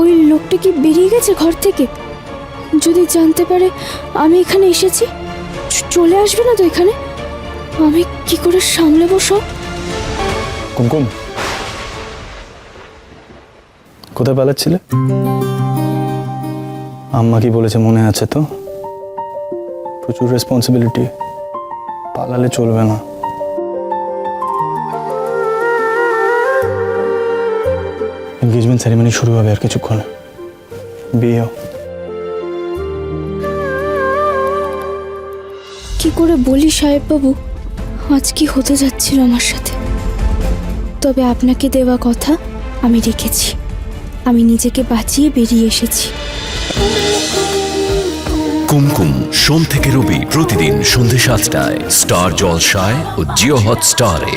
ওই লোকটা কি বেরিয়ে গেছে ঘর থেকে? যদি জানতে পারে আমি এখানে এসেছি, চলে আসবে না তো এখানে? আমি কি করে সামলাবো সব? কুমকুম, কোথায় পালাচ্ছিলে? আম্মা কি বলেছে মনে আছে তো? প্রচুর রেসপন্সিবিলিটি, পালালে চলবে না। এনগেজমেন্ট সেরেমনি শুরু হবে আর কিছুক্ষণে, বিয়েও। কি করে বলি সাহেব বাবু, আজ কি হতে যাচ্ছিল আমার সাথে? তবে আপনাকে দেওয়া কথা আমি রেখেছি। আমি নিজেকে বাঁচিয়ে বেরিয়ে এসেছি। কুমকুম সোম থেকে রবি প্রতিদিন সন্ধ্যে ৭টায় স্টার জলসায় ও জিও হটস্টারে।